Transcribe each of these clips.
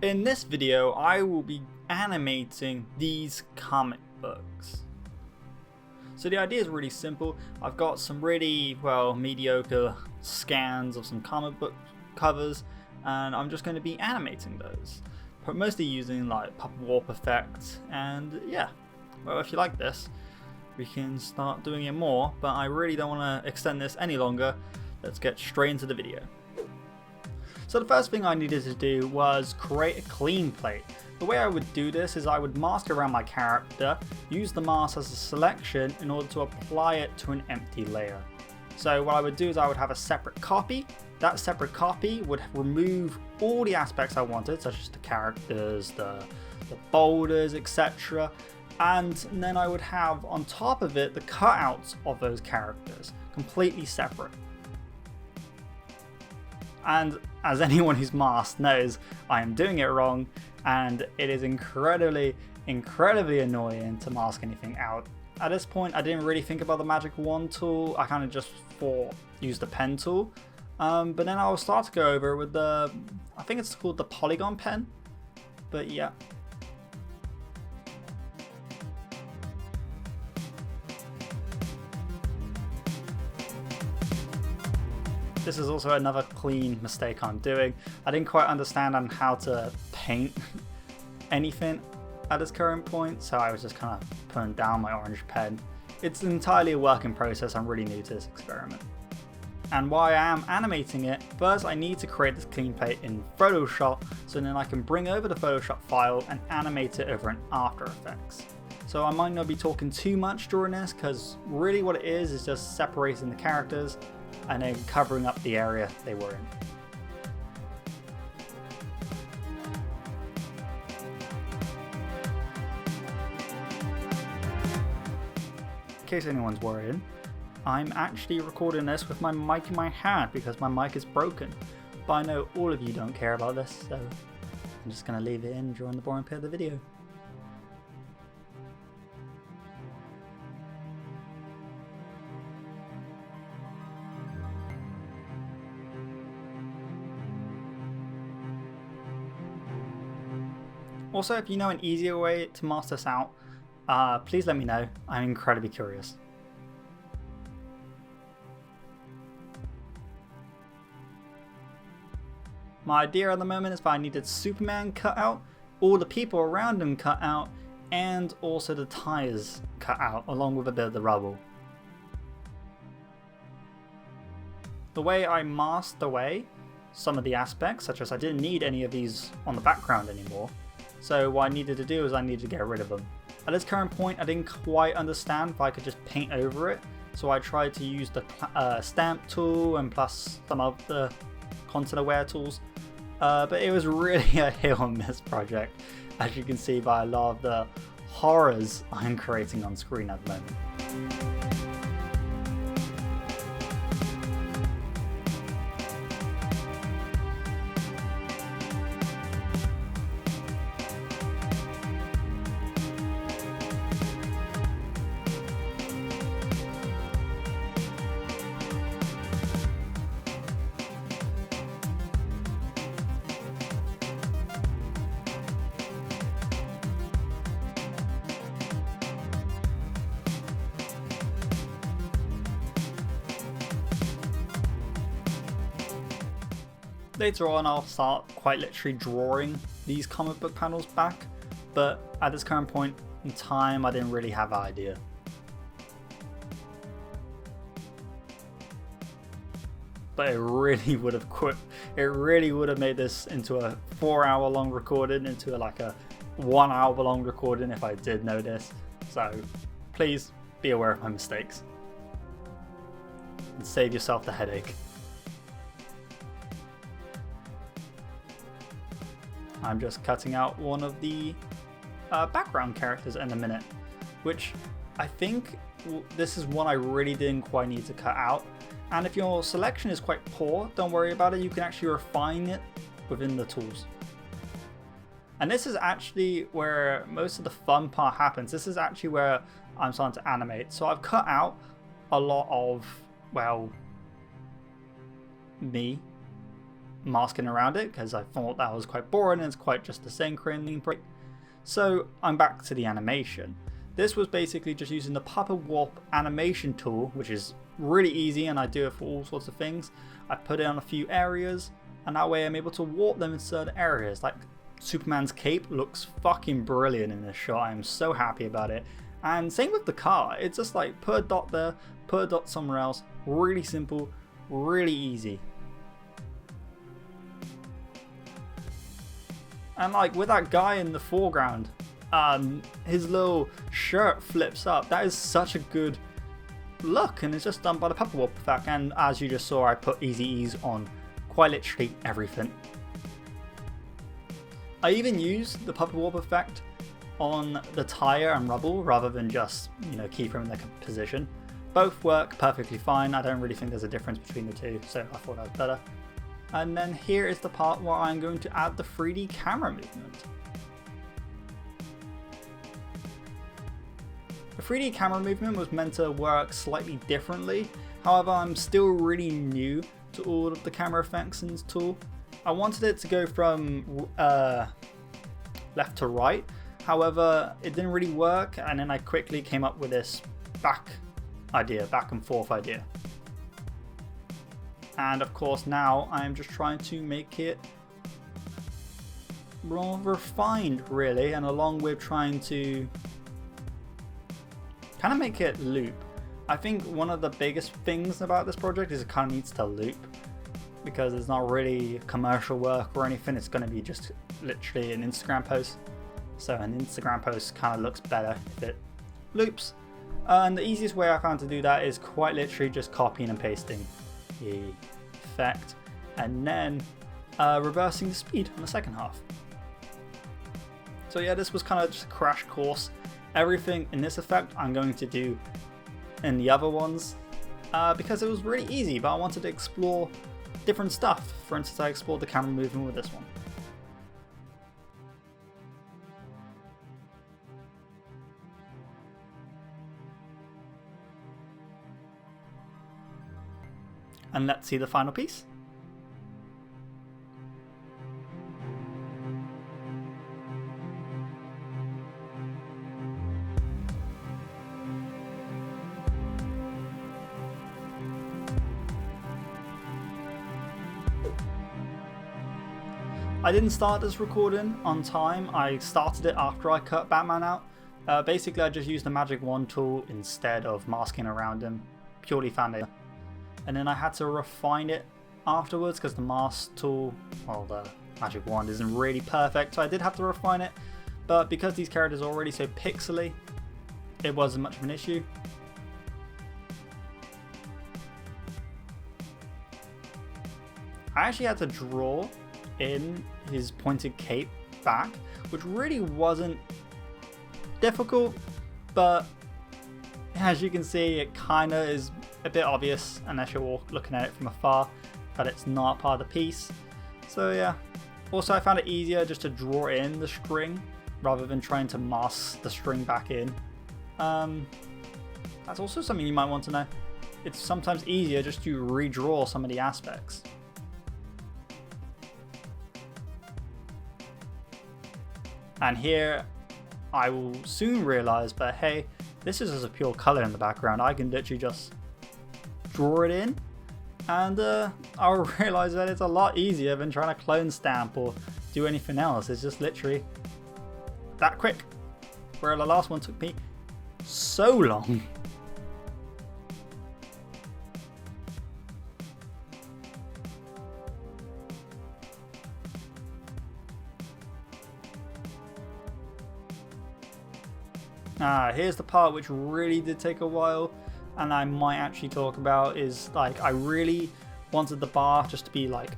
In this video, I will be animating these comic books. So the idea is really simple. I've got some really, mediocre scans of some comic book covers, and I'm just going to be animating those. But mostly using like pop warp effect, and yeah. Well, if you like this, we can start doing it more, but I really don't want to extend this any longer. Let's get straight into the video. So the first thing I needed to do was create a clean plate. The way I would do this is I would mask around my character, use the mask as a selection in order to apply it to an empty layer. So what I would do is I would have a separate copy. That separate copy would remove all the aspects I wanted, such as the characters, the boulders, etc. And then I would have on top of it the cutouts of those characters, completely separate. And as anyone who's masked knows, I am doing it wrong, and it is incredibly annoying to mask anything out. At this point, I didn't really think about the magic wand tool. I kind of just used the pen tool. But then I'll start to go over with the, I think it's called the polygon pen. But yeah. This is also another clean mistake I'm doing. I didn't quite understand on how to paint anything at this current point, so I was just kind of putting down my orange pen. It's entirely a work in process. I'm really new to this experiment. And while I am animating it, first I need to create this clean plate in Photoshop, so then I can bring over the Photoshop file and animate it over in After Effects. So I might not be talking too much during this, because really what it is just separating the characters and then covering up the area they were in. In case anyone's worrying, I'm actually recording this with my mic in my hand because my mic is broken. But I know all of you don't care about this, so I'm just going to leave it in during the boring part of the video. Also, if you know an easier way to mask this out, please let me know. I'm incredibly curious. My idea at the moment is that I needed Superman cut out, all the people around him cut out, and also the tires cut out along with a bit of the rubble. The way I masked away some of the aspects, such as I didn't need any of these on the background anymore. So what I needed to do is I needed to get rid of them. At this current point, I didn't quite understand if I could just paint over it. So I tried to use the stamp tool and plus some of the content aware tools. But it was really a hit or miss project, as you can see by a lot of the horrors I'm creating on screen at the moment. Later on I'll start quite literally drawing these comic book panels back, but at this current point in time I didn't really have an idea. But it really would have made this into a 4-hour long recording, into like a 1 hour long recording if I did know this. So please be aware of my mistakes and save yourself the headache. I'm just cutting out one of the background characters in a minute, which I think this is one I really didn't quite need to cut out. And if your selection is quite poor, don't worry about it, you can actually refine it within the tools. And this is actually where most of the fun part happens. This is actually where I'm starting to animate. So I've cut out a lot of, well, me masking around it because I thought that was quite boring and it's quite just the synchroning. So I'm back to the animation. This was basically just using the Puppet Warp animation tool, which is really easy and I do it for all sorts of things. I put it on a few areas and that way I'm able to warp them in certain areas. Like Superman's cape looks fucking brilliant in this shot. I'm so happy about it. And same with the car. It's just like put a dot there, put a dot somewhere else. Really simple, really easy. And like with that guy in the foreground, his little shirt flips up. That is such a good look, and it's just done by the Puppet Warp effect. And as you just saw, I put easy ease on quite literally everything. I even used the Puppet Warp effect on the tire and rubble rather than just, you know, keep them in their position. Both work perfectly fine. I don't really think there's a difference between the two, so I thought that was better. And then here is the part where I'm going to add the 3D camera movement. The 3D camera movement was meant to work slightly differently. However, I'm still really new to all of the camera effects in this tool. I wanted it to go from left to right. However, it didn't really work, and then I quickly came up with this back and forth idea. And of course now I'm just trying to make it more refined really, and along with trying to kind of make it loop. I think one of the biggest things about this project is it kind of needs to loop, because it's not really commercial work or anything. It's going to be just literally an Instagram post. So an Instagram post kind of looks better if it loops. And the easiest way I found to do that is quite literally just copying and pasting the effect and then reversing the speed on the second half. So yeah, this was kind of just a crash course. Everything in this effect I'm going to do in the other ones because it was really easy, but I wanted to explore different stuff. For instance, I explored the camera movement with this one. And let's see the final piece. I didn't start this recording on time. I started it after I cut Batman out. Basically, I just used the Magic Wand tool instead of masking around him, purely found it. And then I had to refine it afterwards because the mask tool, well, the Magic Wand isn't really perfect, so I did have to refine it. But because these characters are already so pixely, it wasn't much of an issue. I actually had to draw in his pointed cape back, which really wasn't difficult, but as you can see, it kind of is a bit obvious unless you're looking at it from afar that it's not part of the piece. So yeah. Also, I found it easier just to draw in the string rather than trying to mask the string back in. That's also something you might want to know. It's sometimes easier just to redraw some of the aspects. And here I will soon realize that, hey, this is just a pure color in the background. I can literally just draw it in, and I'll realize that it's a lot easier than trying to clone stamp or do anything else. It's just literally that quick, where the last one took me so long. Here's the part which really did take a while, and I might actually talk about, is like I really wanted the bar just to be like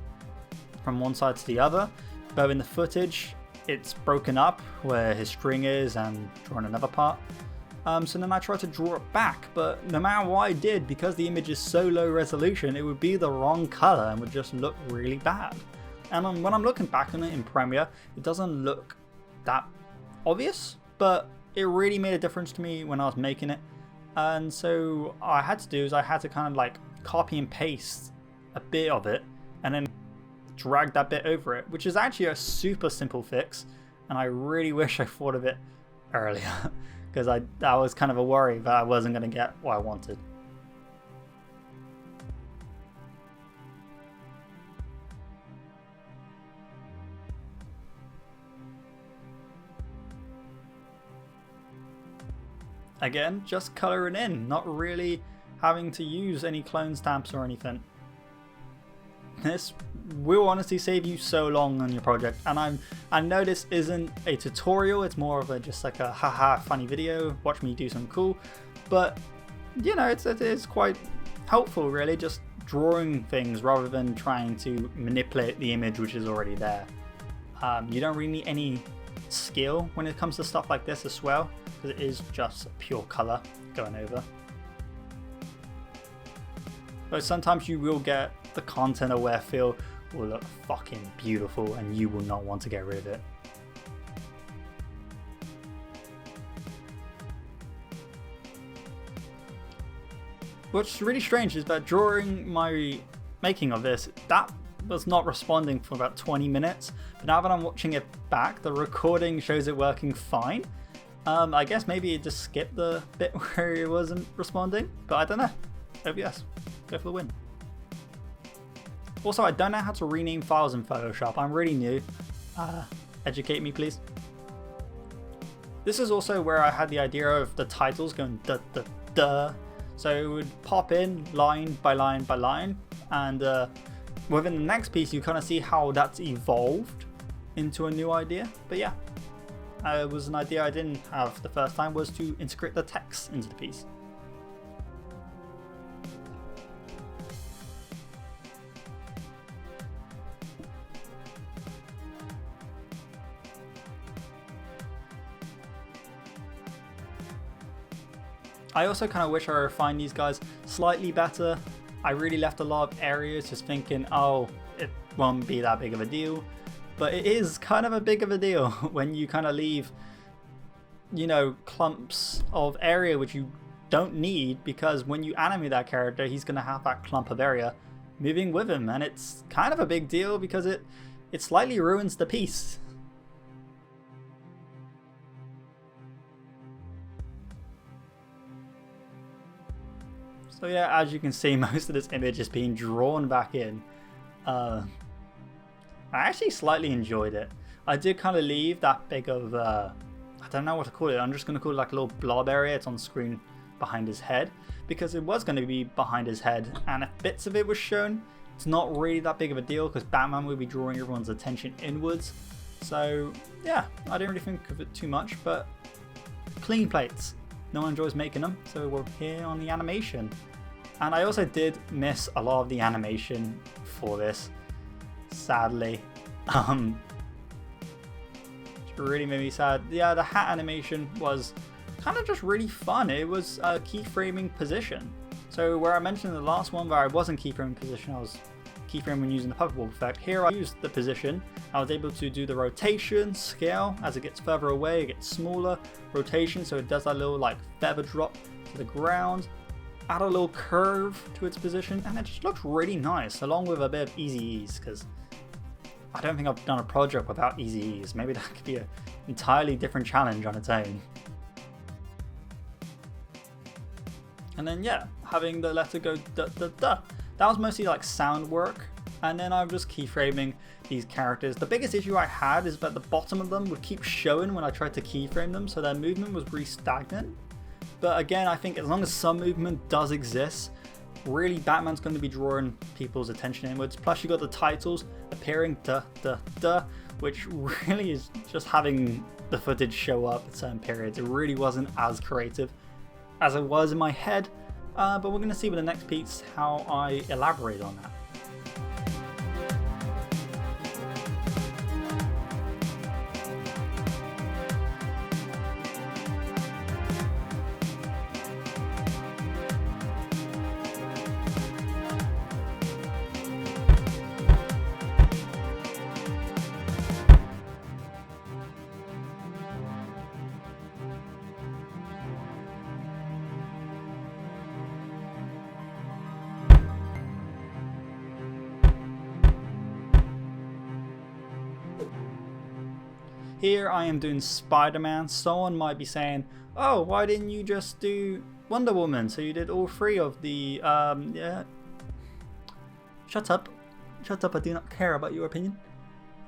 from one side to the other, but in the footage it's broken up where his string is and drawn another part. So then I tried to draw it back, but no matter what I did, because the image is so low resolution, it would be the wrong color and would just look really bad. And when I'm looking back on it in Premiere, it doesn't look that obvious, but it really made a difference to me when I was making it. And so what I had to do is I had to kind of like copy and paste a bit of it and then drag that bit over it, which is actually a super simple fix, and I really wish I thought of it earlier because that was kind of a worry that I wasn't going to get what I wanted. Again, just colouring in, not really having to use any clone stamps or anything. This will honestly save you so long on your project, and I know this isn't a tutorial, it's more of a just like a haha funny video, watch me do something cool, but you know, it is quite helpful really, just drawing things rather than trying to manipulate the image which is already there. You don't really need any skill when it comes to stuff like this as well, because it is just pure colour going over. But sometimes you will get the content aware feel will look fucking beautiful and you will not want to get rid of it. What's really strange is that during my making of this, that was not responding for about 20 minutes, but now that I'm watching it back, the recording shows it working fine. I guess maybe it just skipped the bit where it wasn't responding, but I don't know. OBS, go for the win. Also, I don't know how to rename files in Photoshop. I'm really new. Educate me, please. This is also where I had the idea of the titles going duh duh duh. So it would pop in line by line by line, and within the next piece you kind of see how that's evolved into a new idea. But yeah, it was an idea I didn't have the first time, was to integrate the text into the piece. I also kind of wish I refined these guys slightly better. I really left a lot of areas just thinking, oh, it won't be that big of a deal. But it is kind of a big of a deal when you kind of leave, you know, clumps of area which you don't need, because when you animate that character, he's going to have that clump of area moving with him. And it's kind of a big deal because it slightly ruins the piece. So yeah, as you can see, most of this image is being drawn back in. I actually slightly enjoyed it. I did kind of leave that big of, I don't know what to call it, I'm just going to call it like a little blob area. It's on screen behind his head, because it was going to be behind his head, and if bits of it was shown, it's not really that big of a deal because Batman will be drawing everyone's attention inwards. So yeah, I didn't really think of it too much, but clean plates. No one enjoys making them, so we're here on the animation. And I also did miss a lot of the animation for this, sadly. It really made me sad. Yeah, the hat animation was kind of just really fun. It was a keyframing position. So where I mentioned in the last one where I wasn't keyframing position, I was keyframing using the puppet ball effect. Here I used the position. I was able to do the rotation, scale. As it gets further away, it gets smaller. Rotation, so it does that little like feather drop to the ground. Add a little curve to its position, and it just looks really nice, along with a bit of easy ease, because I don't think I've done a project without easy ease. Maybe that could be an entirely different challenge on its own. And then yeah, having the letter go duh duh duh. That was mostly like sound work, and then I'm just keyframing these characters. The biggest issue I had is that the bottom of them would keep showing when I tried to keyframe them, so their movement was really stagnant. But again, I think as long as some movement does exist, really Batman's going to be drawing people's attention inwards. Plus you got the titles appearing duh duh duh, which really is just having the footage show up at certain periods. It really wasn't as creative as it was in my head, but we're going to see with the next piece how I elaborate on that. Here I am doing Spider-Man. Someone might be saying, oh, why didn't you just do Wonder Woman? So you did all three of the, yeah. Shut up. Shut up, I do not care about your opinion.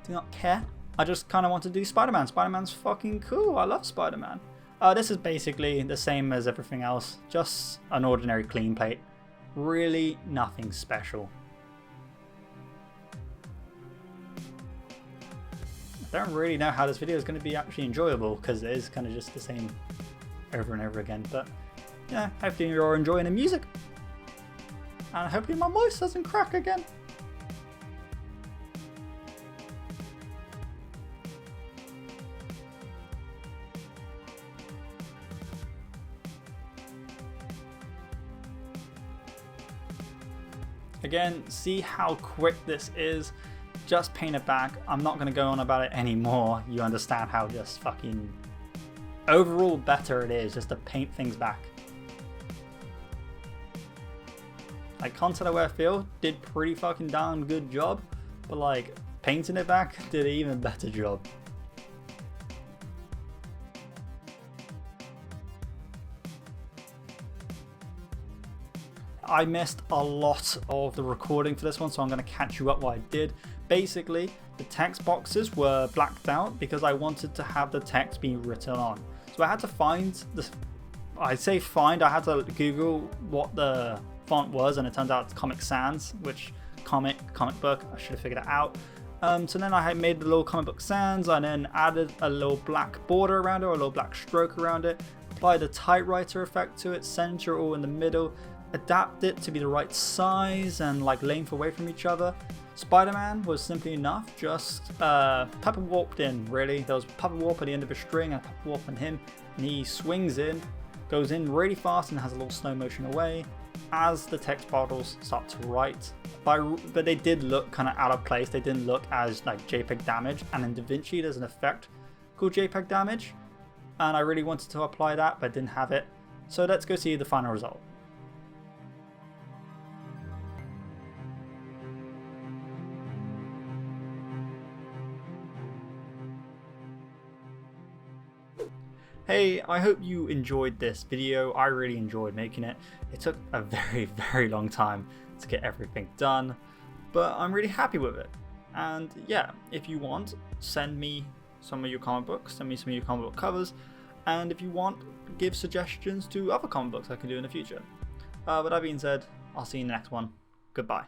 Do not care. I just kind of want to do Spider-Man. Spider-Man's fucking cool. I love Spider-Man. This is basically the same as everything else. Just an ordinary clean plate. Really nothing special. I don't really know how this video is going to be actually enjoyable because it is kind of just the same over and over again. But yeah, hopefully you're enjoying the music. And hopefully my voice doesn't crack again. Again, see how quick this is. Just paint it back. I'm not going to go on about it anymore. You understand how just fucking overall better it is just to paint things back. Like Content Aware Field did pretty fucking damn good job, but like painting it back did an even better job. I missed a lot of the recording for this one, so I'm going to catch you up what I did. Basically, the text boxes were blacked out because I wanted to have the text being written on. So I had to find this. I say find, I had to Google what the font was, and it turns out it's Comic Sans, which comic book. I should have figured it out. So then I had made the little Comic Book Sans. I then added a little black border around it, or a little black stroke around it. Applied a typewriter effect to it, center it all in the middle. Adapt it to be the right size and like length away from each other. Spider-Man was simply enough, just pepper warped in really. There was pepper warp at the end of a string and pepper warp on him, and he swings in, goes in really fast and has a little slow motion away as the text bottles start to write. But they did look kind of out of place. They didn't look as like JPEG damage, and in DaVinci there's an effect called JPEG damage, and I really wanted to apply that but didn't have it. So let's go see the final result. Hey, I hope you enjoyed this video. I really enjoyed making it. It took a very long time to get everything done, but I'm really happy with it. And yeah, if you want, send me some of your comic books, send me some of your comic book covers, and if you want, give suggestions to other comic books I can do in the future. With that being said, I'll see you in the next one. Goodbye.